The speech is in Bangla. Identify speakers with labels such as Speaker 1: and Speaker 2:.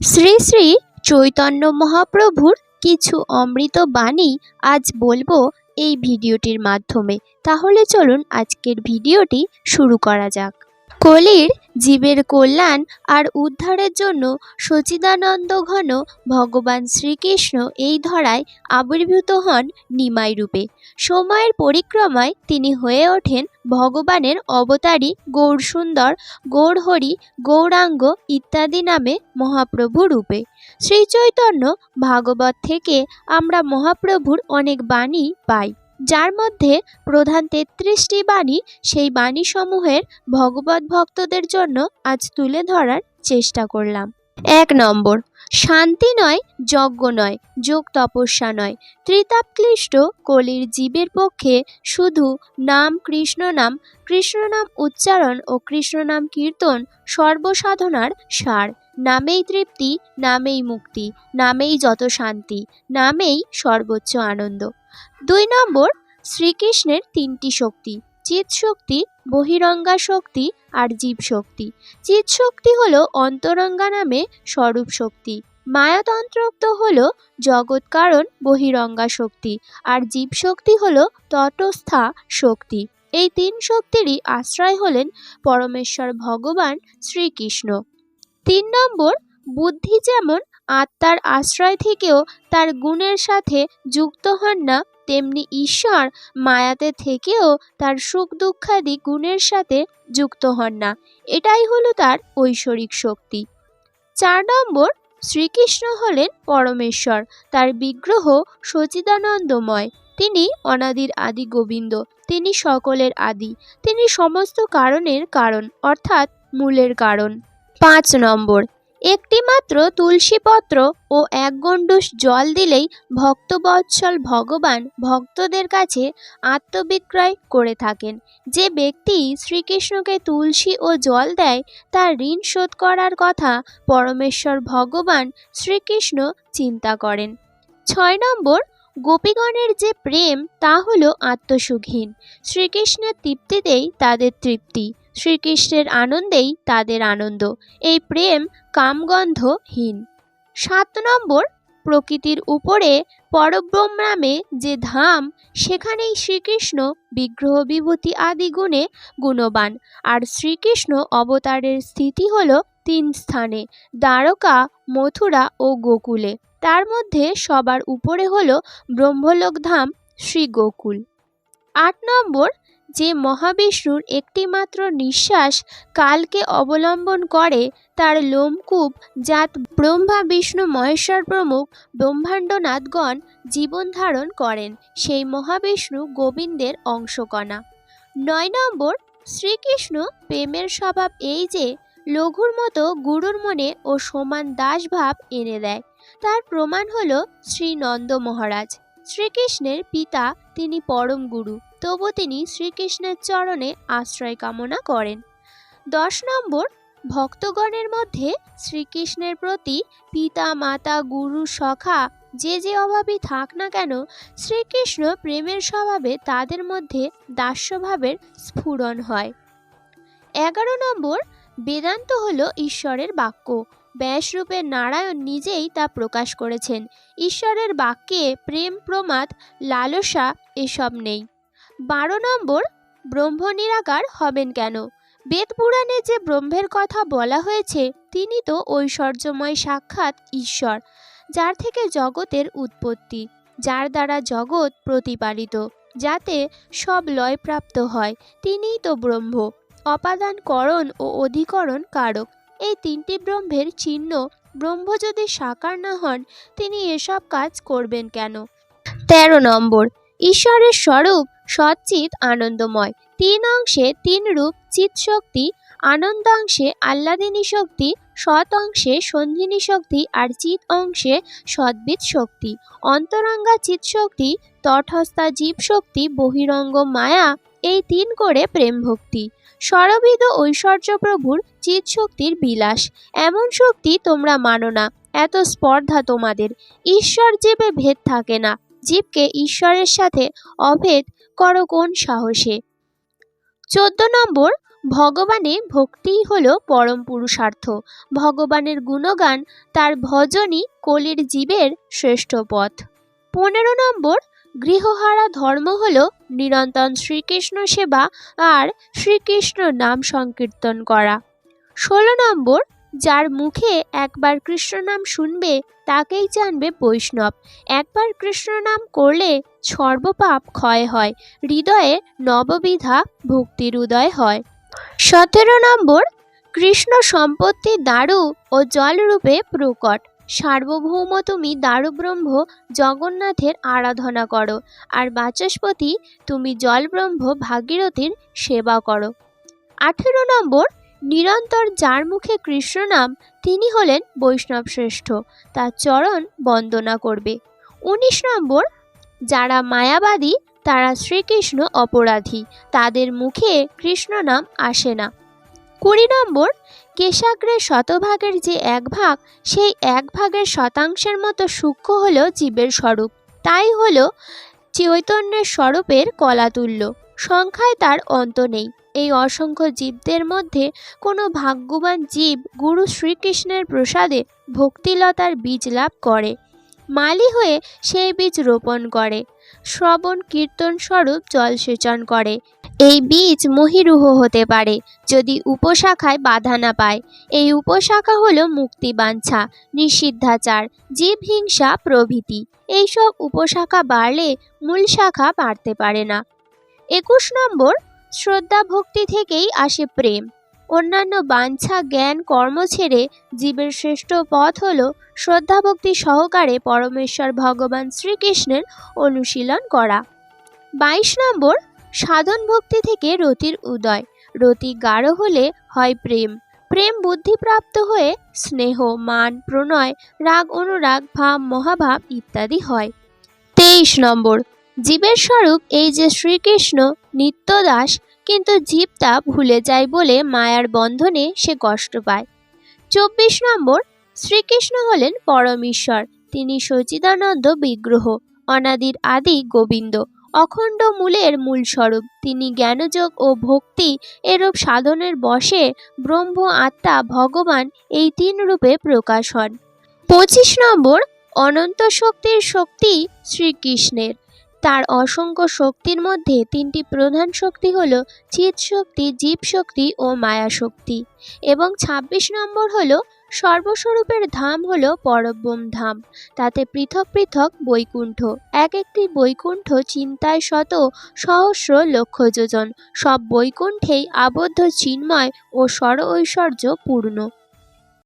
Speaker 1: শ্রী শ্রী চৈতন্য মহাপ্রভুর কিছু অমৃত বাণী আজ বলবো এই ভিডিওটির মাধ্যমে। তাহলে চলুন আজকের ভিডিওটি শুরু করা যাক। কলির জীবের কল্যাণ আর উদ্ধারের জন্য সচিদানন্দ ঘন ভগবান শ্রীকৃষ্ণ এই ধরায় আবির্ভূত হন নিমাই রূপে। সময়ের পরিক্রমায় তিনি হয়ে ওঠেন ভগবানের অবতারী গৌরসুন্দর, গৌরহরি, গৌরাঙ্গ ইত্যাদি নামে মহাপ্রভু রূপে। শ্রীচৈতন্য ভাগবত থেকে আমরা মহাপ্রভুর অনেক বাণী পাই, যার মধ্যে প্রধান ৩৩টি বাণী। সেই বাণীসমূহের ভগবত ভক্তদের জন্য আজ তুলে ধরার চেষ্টা করলাম। ১ নম্বর, শান্তি নয়, যজ্ঞ নয়, যোগ তপস্যা নয়, ত্রিতাপক্লিষ্ট কলির জীবের পক্ষে শুধু নাম কৃষ্ণ নাম উচ্চারণ ও কৃষ্ণ নাম কীর্তন সর্বসাধনার সার। নামেই তৃপ্তি, নামেই মুক্তি, নামেই যত শান্তি, নামেই সর্বোচ্চ আনন্দ। ২ নম্বর, শ্রীকৃষ্ণের ৩টি শক্তি: চিৎ শক্তি, বহিরঙ্গা শক্তি আর জীব শক্তি। চিৎ শক্তি হল অন্তরঙ্গা নামে স্বরূপ শক্তি, মায়াতন্ত্রোক্ত হল জগৎ কারণ বহিরঙ্গা শক্তি, আর জীব শক্তি হল তটস্থা শক্তি। এই ৩ শক্তিরই আশ্রয় হলেন পরমেশ্বর ভগবান শ্রীকৃষ্ণ। ৩ নম্বর, বুদ্ধি যেমন আত্মার আশ্রয় থেকেও তার গুণের সাথে যুক্ত হন না, তেমনি ঈশ্বর মায়াতে থেকেও তার সুখ দুঃখাদি গুণের সাথে যুক্ত হন না। এটাই হলো তার ঐশ্বরিক শক্তি। ৪ নম্বর, শ্রীকৃষ্ণ হলেন পরমেশ্বর, তার বিগ্রহ সচিদানন্দময়। তিনি অনাদির আদি গোবিন্দ, তিনি সকলের আদি, তিনি সমস্ত কারণের কারণ অর্থাৎ মূলের কারণ। ৫ নম্বর, একটি মাত্র তুলসী পত্র ও ১ গণ্ডূষ জল দিলেই ভক্তবৎসল ভগবান ভক্তদের কাছে আত্মবিক্রয় করে থাকেন। যে ব্যক্তি শ্রীকৃষ্ণকে তুলসী ও জল দেয়, তার ঋণ শোধ করার কথা পরমেশ্বর ভগবান শ্রীকৃষ্ণ চিন্তা করেন। ৬ নম্বর, গোপীগণের যে প্রেম তা হলো আত্মসুখহীন। শ্রীকৃষ্ণের তৃপ্তিতেই তাদের তৃপ্তি, শ্রীকৃষ্ণের আনন্দেই তাদের আনন্দ। এই প্রেম কামগন্ধহীন। ৭ নম্বর, প্রকৃতির উপরে পরব্রহ্ম নামে যে ধাম, সেখানেই শ্রীকৃষ্ণ বিগ্রহ বিভূতি আদি গুণে গুণবান। আর শ্রীকৃষ্ণ অবতারের স্থিতি হল ৩ স্থানে: দ্বারকা, মথুরা ও গোকুলে। তার মধ্যে সবার উপরে হল ব্রহ্মলোক ধাম শ্রী গোকুল। ৮ নম্বর, যে মহাবিষ্ণুর একটি মাত্র নিঃশ্বাস কালকে অবলম্বন করে, তার লোমকূপ জাত ব্রহ্মা বিষ্ণু মহেশ্বর প্রমুখ ব্রহ্মাণ্ডনাথগণ জীবন ধারণ করেন, সেই মহাবিষ্ণু গোবিন্দের অংশকণা। ৯ নম্বর, শ্রীকৃষ্ণ প্রেমের স্বভাব এই যে লঘুর মতো গুরুর মনে ও সমান দাসভাব এনে দেয়। তার প্রমাণ হল শ্রী নন্দ মহারাজ, শ্রীকৃষ্ণের পিতা, তিনি পরম গুরু, তবু তিনি শ্রীকৃষ্ণের চরণে আশ্রয় কামনা করেন। ১০ নম্বর, ভক্তগণের মধ্যে শ্রীকৃষ্ণের প্রতি পিতা, মাতা, গুরু, সখা যে যে অভাবই থাক না কেন, শ্রীকৃষ্ণ প্রেমের স্বভাবে তাদের মধ্যে দাস্যভাবের স্ফুরণ হয়। ১১ নম্বর, বেদান্ত হল ঈশ্বরের বাক্য। ব্যাসরূপে নারায়ণ নিজেই তা প্রকাশ করেছেন। ঈশ্বরের বাক্যে প্রেম, প্রমাদ, লালসা এসব নেই। ১২ নম্বর, ব্রহ্ম নিরাকার হবেন কেন? বেদ পুরাণে যে ব্রহ্মের কথা বলা হয়েছে, তিনি তো ঐশ্বর্যময় সাক্ষাৎ ঈশ্বর, যার থেকে জগতের উৎপত্তি, যার দ্বারা জগৎ প্রতিপালিত, যাতে সব লয়প্রাপ্ত হয়, তিনিই তো ব্রহ্ম, অপাদান করণ ও অধিকরণ কারক। এই ৩টি ব্রহ্মের চিহ্ন ব্রহ্ম যদি সাকার না হন, তিনি এসব কাজ করবেন কেন? ১৩ নম্বর, ঈশ্বরের স্বরূপ সচ্চিৎ আনন্দময়। ৩ অংশে ৩ রূপ চিৎ শক্তি, আনন্দাংশে আহ্লাদিনী শক্তি, সৎ অংশে সন্ধিনী শক্তি আর চিৎ অংশে সদ্বিদ শক্তি। অন্তরঙ্গা চিৎ শক্তি, তটস্থা জীব শক্তি, বহিরঙ্গ মায়া, এই ৩ করে প্রেম ভক্তি। সরবিধ ঐশ্বর্য প্রভুর চিৎ শক্তির বিলাস। এমন শক্তি তোমরা মানো না, এত স্পর্ধা তোমাদের। ঈশ্বর জীবে ভেদ থাকে না, জীবকে ঈশ্বরের সাথে অভেদ করো কোন সাহসে? ১৪ নম্বর, ভগবানে ভক্তিই হলো পরম পুরুষার্থ। ভগবানের গুণগান, তার ভজনই কলির জীবের শ্রেষ্ঠ পথ। 15 নম্বর, গৃহহারা ধর্ম হলো নিরন্তর শ্রীকৃষ্ণ সেবা আর শ্রীকৃষ্ণ নাম সংকীর্তন করা। 16 নম্বর, যার মুখে একবার কৃষ্ণ নাম শুনবে তাকেই জানবে বৈষ্ণব। একবার কৃষ্ণ নাম করলে সর্বপাপ ক্ষয় হয়, হৃদয়ে নববিধা ভক্তির উদয় হয়। 17 নম্বর, কৃষ্ণ সম্পত্তি দারু ও জলরূপে প্রকট। সার্বভৌম তুমি দারু ব্রহ্ম জগন্নাথের আরাধনা করো, আর বাচস্পতি তুমি জল ব্রহ্ম ভাগীরথীর সেবা করো। 18 নম্বর, নিরন্তর যার মুখে কৃষ্ণ নাম তিনি হলেন বৈষ্ণব শ্রেষ্ঠ, তার চরণ বন্দনা করবে। 19 নম্বর, যারা মায়াবাদী তারা শ্রীকৃষ্ণ অপরাধী, তাদের মুখে কৃষ্ণ নাম আসে না। 20 নম্বর, কেশাগ্রের শতভাগের যে এক ভাগ, সেই এক ভাগের শতাংশের মতো সূক্ষ্ম হলো জীবের স্বরূপ, তাই হলো চৈতন্যের স্বরূপের কলাতুল্য, সংখ্যায় তার অন্ত নেই। এই অসংখ্য জীবদের মধ্যে কোনো ভাগ্যবান জীব গুরু শ্রীকৃষ্ণের প্রসাদে ভক্তিলতার বীজ লাভ করে, মালি হয়ে সেই বীজ রোপণ করে, শ্রবণ কীর্তন স্বরূপ জলসেচন করে। এই বীজ মহীরুহ হতে পারে যদি উপশাখায় বাধা না পায়। এই উপশাখা হলো মুক্তিবাঞ্ছা, নিষিদ্ধাচার, জীবহিংসা প্রভৃতি। এইসব উপশাখা বাড়লে মূল শাখা বাড়তে পারে না। 21 নম্বর, শ্রদ্ধা ভক্তি থেকেই আসে প্রেম। অন্যান্য বাঞ্ছা জ্ঞান কর্ম ছেড়ে জীবের শ্রেষ্ঠ পথ হলো শ্রদ্ধা ভক্তি সহকারে পরমেশ্বর ভগবান শ্রীকৃষ্ণের অনুশীলন করা। 22 নম্বর, সাধন ভক্তি থেকে রতির উদয়। রতি গাঢ় হলে হয় প্রেম, প্রেম বুদ্ধিপ্রাপ্ত হয়ে স্নেহ, মান, প্রণয়, রাগ, অনুরাগ, ভাব, মহাভাব ইত্যাদি হয়। 23 নম্বর, জীবের স্বরূপ এই যে শ্রীকৃষ্ণ নিত্যদাস, কিন্তু জীব তা ভুলে যায় বলে মায়ার বন্ধনে সে কষ্ট পায়। 24 নম্বর, শ্রীকৃষ্ণ হলেন পরম ঈশ্বর, তিনি সচিদানন্দ বিগ্রহ, অনাদির আদি গোবিন্দ, অখণ্ড মূলের মূল স্বরূপ। তিনি জ্ঞানযোগ ও ভক্তি এরূপ সাধনের বশে ব্রহ্ম, আত্মা, ভগবান এই 3 রূপে প্রকাশ হন। 25 নম্বর, অনন্ত শক্তির শক্তি শ্রীকৃষ্ণের। তার অসংখ্য শক্তির মধ্যে 3টি প্রধান শক্তি হল চিৎ শক্তি, জীব শক্তি ও মায়া শক্তি। এবং 26 নম্বর হল সর্বস্বরূপের ধাম হলো পরব্রহ্ম ধাম, তাতে পৃথক পৃথক বৈকুণ্ঠ, এক একটি বৈকুণ্ঠ চিন্তায় শত সহস্র লক্ষ যোজন, সব বৈকুণ্ঠেই আবদ্ধ চিন্ময় ও স্বর ঐশ্বর্য পূর্ণ।